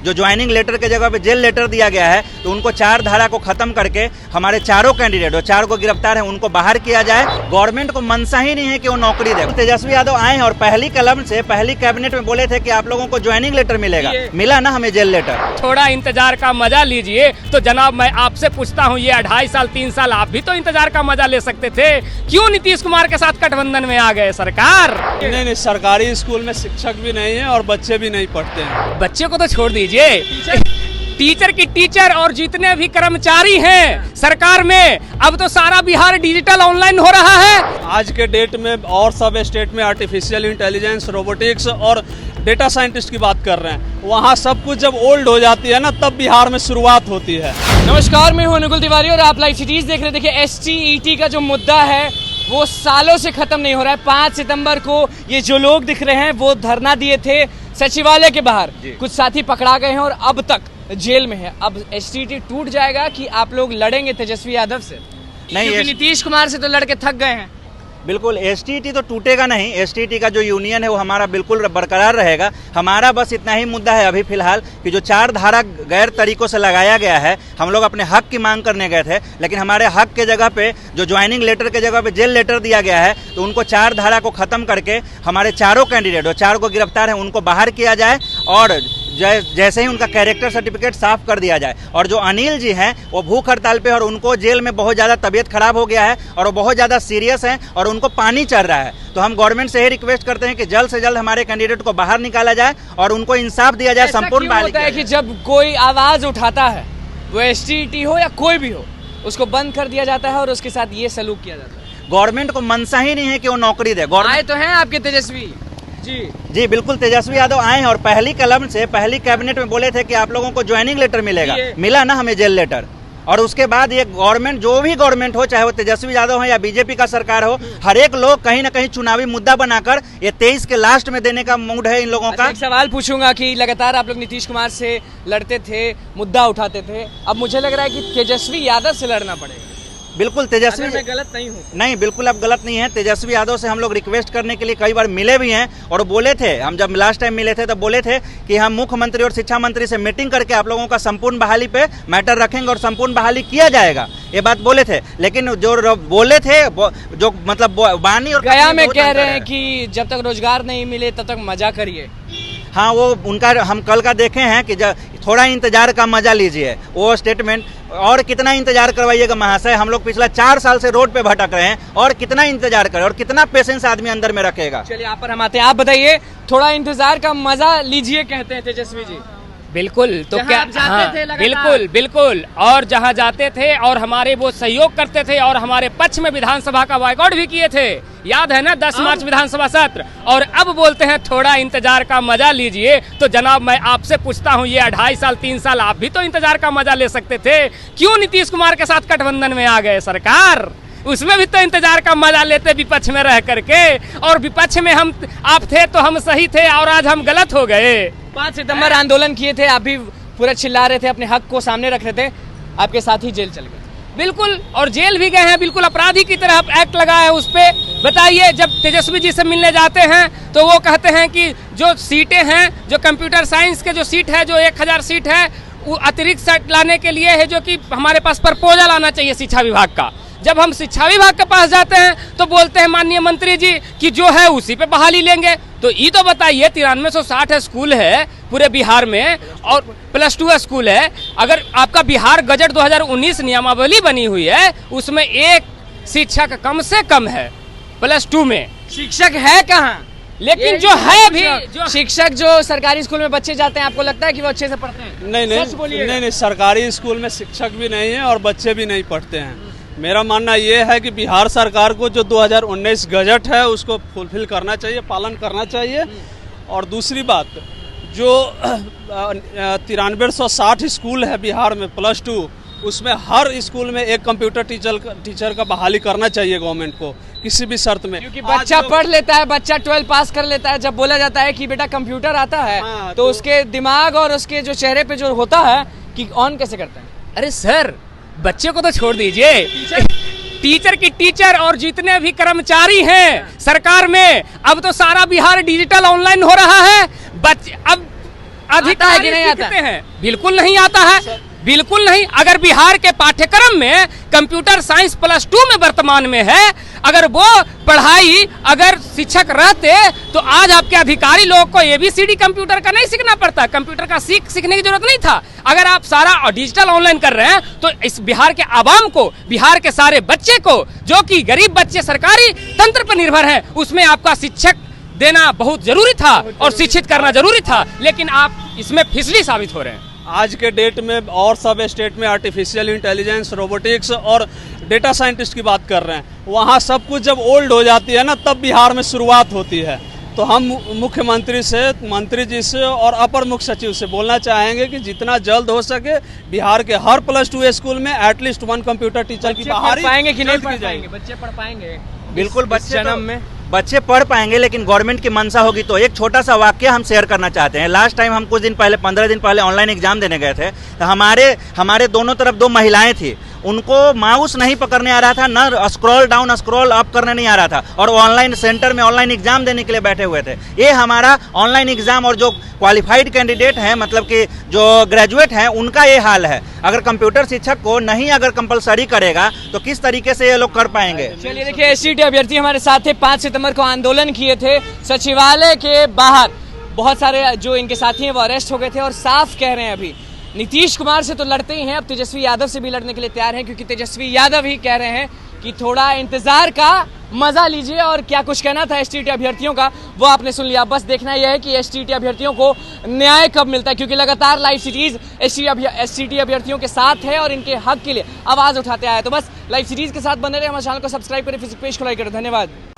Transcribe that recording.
जो joining letter के जगह पे जेल लेटर दिया गया है, तो उनको 4 धारा को खत्म करके हमारे चारों कैंडिडेट और 4 को गिरफ्तार है उनको बाहर किया जाए। गवर्नमेंट को मनसा ही नहीं है कि वो नौकरी दे। तेजस्वी यादव आए हैं और पहली कलम से पहली कैबिनेट में बोले थे कि आप लोगों को ज्वाइनिंग लेटर मिलेगा, मिला ना हमें जेल लेटर। थोड़ा इंतजार का मजा लीजिए। तो जनाब मैं आपसे पूछता हूँ, ये 2.5 साल 3 साल आप भी तो इंतजार का मजा ले सकते थे, क्यों नीतीश कुमार के साथ गठबंधन में आ गए सरकार? नहीं, सरकारी स्कूल में शिक्षक भी नहीं है और बच्चे भी नहीं पढ़ते हैं। बच्चे को तो छोड़ दीजिए, टीचर की टीचर और जितने भी कर्मचारी हैं सरकार में, अब तो सारा बिहार डिजिटल ऑनलाइन हो रहा है। आज के डेट में और सब स्टेट में आर्टिफिशियल इंटेलिजेंस, रोबोटिक्स और डेटा साइंटिस्ट की बात कर रहे हैं। वहाँ सब कुछ जब ओल्ड हो जाती है ना, तब बिहार में शुरुआत होती है। नमस्कार, मैं हूं अनुकुल तिवारी और आप लाइव सिटीज देख रहे हैं। देखिए, STET का जो मुद्दा है वो सालों से खत्म नहीं हो रहा है। 5 सितंबर को ये जो लोग दिख रहे हैं वो धरना दिए थे सचिवालय के बाहर, कुछ साथी पकड़ा गए हैं और अब तक जेल में है। अब STET टूट जाएगा कि आप लोग लड़ेंगे तेजस्वी यादव से? नहीं, क्योंकि नीतीश कुमार से तो लड़के थक गए हैं। बिल्कुल, STET तो टूटेगा नहीं। STET का जो यूनियन है वो हमारा बिल्कुल बरकरार रहेगा। हमारा बस इतना ही मुद्दा है अभी फिलहाल कि जो 4 धारा गैर तरीकों से लगाया गया है, हम लोग अपने हक की मांग करने गए थे, लेकिन हमारे हक के जगह पे जो ज्वाइनिंग लेटर के जगह पे जेल लेटर दिया गया है, तो उनको 4 धारा को खत्म करके हमारे चारों कैंडिडेट और 4 को गिरफ्तार है उनको बाहर किया जाए और जैसे ही उनका कैरेक्टर सर्टिफिकेट साफ कर दिया जाए। और जो अनिल जी हैं वो भूख हड़ताल पे और उनको जेल में बहुत ज़्यादा तबीयत खराब हो गया है और वो बहुत ज़्यादा सीरियस हैं और उनको पानी चढ़ रहा है। तो हम गवर्नमेंट से ही रिक्वेस्ट करते हैं कि जल्द से जल्द हमारे कैंडिडेट को बाहर निकाला जाए और उनको इंसाफ दिया जाए। संपूर्ण होता है कि जब कोई आवाज उठाता है, वो STET हो या कोई भी हो, उसको बंद कर दिया जाता है और उसके साथ ये सलूक किया जाता है। गवर्नमेंट को मनसा ही नहीं है कि वो नौकरी दे। आए तो हैं आपके तेजस्वी जी बिल्कुल, तेजस्वी यादव आए हैं और पहली कलम से पहली कैबिनेट में बोले थे कि आप लोगों को ज्वाइनिंग लेटर मिलेगा, मिला ना हमें जेल लेटर। और उसके बाद ये गवर्नमेंट, जो भी गवर्नमेंट हो, चाहे वो तेजस्वी यादव हो या बीजेपी का सरकार हो, हर एक लोग कहीं ना कहीं चुनावी मुद्दा बनाकर ये 23 के लास्ट में देने का मूड है इन लोगों का। एक सवाल पूछूंगा कि लगातार आप लोग नीतीश कुमार से लड़ते थे, मुद्दा उठाते थे, अब मुझे लग रहा है कि तेजस्वी यादव से लड़ना पड़ेगा। बिल्कुल, तेजस्वी मैं गलत नहीं हूँ? नहीं, बिल्कुल आप गलत नहीं है। तेजस्वी यादव से हम लोग रिक्वेस्ट करने के लिए कई बार मिले भी हैं और बोले थे, हम जब लास्ट टाइम मिले थे तो बोले थे कि हम मुख्यमंत्री और शिक्षा मंत्री से मीटिंग करके आप लोगों का संपूर्ण बहाली पे मैटर रखेंगे और संपूर्ण बहाली किया जाएगा, ये बात बोले थे। लेकिन जो बोले थे, जो मतलब बानी और गया में कह रहे हैं कि जब तक रोजगार नहीं मिले तब तक मजा करिए। हाँ, वो उनका हम कल का देखे हैं कि थोड़ा इंतजार का मजा लीजिए, वो स्टेटमेंट। और कितना इंतजार करवाइएगा महाशय, हम लोग पिछला 4 साल से रोड पे भटक रहे हैं और कितना इंतजार करें और कितना पेशेंस आदमी अंदर में रखेगा। चलिए आप पर हम आते हैं, आप बताइए, थोड़ा इंतजार का मजा लीजिए कहते हैं तेजस्वी जी। बिल्कुल, तो क्या बिल्कुल बिल्कुल, और जहां जाते थे और हमारे वो सहयोग करते थे और हमारे पक्ष में विधानसभा का बायकॉट भी किए थे, याद है ना, 10 मार्च विधानसभा सत्र। और अब बोलते हैं थोड़ा इंतजार का मजा लीजिए। तो जनाब मैं आपसे पूछता हूँ, ये 2.5 साल 3 साल आप भी तो इंतजार का मजा ले सकते थे, क्यों नीतीश कुमार के साथ गठबंधन में आ गए सरकार? उसमें भी तो इंतजार का मजा लेते विपक्ष में रह करके, और विपक्ष में हम आप थे तो हम सही थे और आज हम गलत हो गए। 5 सितंबर आंदोलन किए थे, आप भी पूरा चिल्ला रहे थे, अपने हक को सामने रख रहे थे, आपके साथ ही जेल चल गए। बिल्कुल, और जेल भी गए हैं, बिल्कुल अपराधी की तरह एक्ट लगा है उस पे। बताइए, जब तेजस्वी जी से मिलने जाते हैं तो वो कहते हैं कि जो सीटें हैं, जो कंप्यूटर साइंस के जो सीट है, जो 1000 सीट है, वो अतिरिक्त सीट लाने के लिए है, जो कि हमारे पास प्रपोजल आना चाहिए शिक्षा विभाग का। जब हम शिक्षा विभाग के पास जाते हैं तो बोलते हैं माननीय मंत्री जी कि जो है उसी पे बहाली लेंगे। तो ये तो बताइए, 9360 स्कूल है पूरे बिहार में और +2 स्कूल है। अगर आपका बिहार गजट 2019 नियमावली बनी हुई है, उसमें एक शिक्षक कम से कम है +2 में। शिक्षक है कहाँ? लेकिन जो है भी जो शिक्षक जो सरकारी स्कूल में बच्चे जाते हैं, आपको लगता है कि वो अच्छे से पढ़ते हैं? नहीं, सरकारी स्कूल में शिक्षक भी नहीं है और बच्चे भी नहीं पढ़ते हैं। मेरा मानना ये है कि बिहार सरकार को जो 2019 गजट है उसको फुलफिल करना चाहिए, पालन करना चाहिए। और दूसरी बात, जो 9360 स्कूल है बिहार में +2, उसमें हर स्कूल में एक कंप्यूटर टीचर का बहाली करना चाहिए गवर्नमेंट को किसी भी शर्त में। क्योंकि बच्चा पढ़ लेता है, बच्चा 12 पास कर लेता है, जब बोला जाता है कि बेटा कंप्यूटर आता है, तो उसके दिमाग और उसके जो चेहरे पे जो होता है कि ऑन कैसे करता है। अरे सर, बच्चे को तो छोड़ दीजिए, टीचर की टीचर और जितने भी कर्मचारी हैं सरकार में, अब तो सारा बिहार डिजिटल ऑनलाइन हो रहा है। अब अधिकारी कि नहीं आता? सीखते हैं, बिल्कुल नहीं आता है, बिल्कुल नहीं। अगर बिहार के पाठ्यक्रम में कंप्यूटर साइंस +2 में वर्तमान में है, अगर वो पढ़ाई अगर शिक्षक रहते तो आज आपके अधिकारी लोगों को ABCD कंप्यूटर का नहीं सीखना पड़ता, कंप्यूटर का सीखने की जरूरत नहीं था। अगर आप सारा डिजिटल ऑनलाइन कर रहे हैं तो इस बिहार के आवाम को, बिहार के सारे बच्चे को, जो कि गरीब बच्चे सरकारी तंत्र पर निर्भर हैं, उसमें आपका शिक्षक देना बहुत जरूरी था और शिक्षित करना जरूरी था, लेकिन आप इसमें फिसली साबित हो रहे हैं। आज के डेट में और सब स्टेट में आर्टिफिशियल इंटेलिजेंस, रोबोटिक्स और डेटा साइंटिस्ट की बात कर रहे हैं। वहाँ सब कुछ जब ओल्ड हो जाती है ना, तब बिहार में शुरुआत होती है। तो हम मुख्यमंत्री से, मंत्री जी से और अपर मुख्य सचिव से बोलना चाहेंगे कि जितना जल्द हो सके बिहार के हर +2 स्कूल में एटलीस्ट 1 कंप्यूटर टीचर की बहाली पाएंगे कि नहीं जल्द पढ़ की जाएगी। पाएंगे? बच्चे पढ़ पाएंगे बिल्कुल, इस जन्म में बच्चे पढ़ पाएंगे, लेकिन गवर्नमेंट की मंशा होगी तो। एक छोटा सा वाक्य हम शेयर करना चाहते हैं। लास्ट टाइम हम कुछ दिन पहले, 15 दिन पहले ऑनलाइन एग्जाम देने गए थे, तो हमारे दोनों तरफ 2 महिलाएं थी, उनको माउस नहीं पकड़ने आ रहा था, न स्क्रॉल डाउन स्क्रॉल अप करने नहीं आ रहा था, और ऑनलाइन सेंटर में ऑनलाइन एग्जाम देने के लिए बैठे हुए थे। ये हमारा ऑनलाइन एग्जाम, और जो क्वालिफाइड कैंडिडेट हैं, मतलब कि जो ग्रेजुएट हैं, उनका ये हाल है। अगर कंप्यूटर शिक्षक को नहीं अगर कंपलसरी करेगा तो किस तरीके से ये लोग कर पाएंगे? चलिए देखिए, SCT अभ्यर्थी हमारे साथ थे, 5 सितंबर को आंदोलन किए थे सचिवालय के बाहर। बहुत सारे जो इनके साथी हैं वो अरेस्ट हो गए थे और साफ कह रहे हैं अभी नीतीश कुमार से तो लड़ते ही हैं, अब तेजस्वी यादव से भी लड़ने के लिए तैयार हैं, क्योंकि तेजस्वी यादव ही कह रहे हैं कि थोड़ा इंतजार का मजा लीजिए। और क्या कुछ कहना था STT अभ्यर्थियों का वो आपने सुन लिया। बस देखना यह है कि STT अभ्यर्थियों को न्याय कब मिलता है, क्योंकि लगातार लाइव सीरीज STT अभ्यर्थियों के साथ है और इनके हक के लिए आवाज उठाते आए। तो बस लाइव सीरीज के साथ बने रहे, हमारे चैनल को सब्सक्राइब करें, फेसबुक पेज को लाइक करें। धन्यवाद।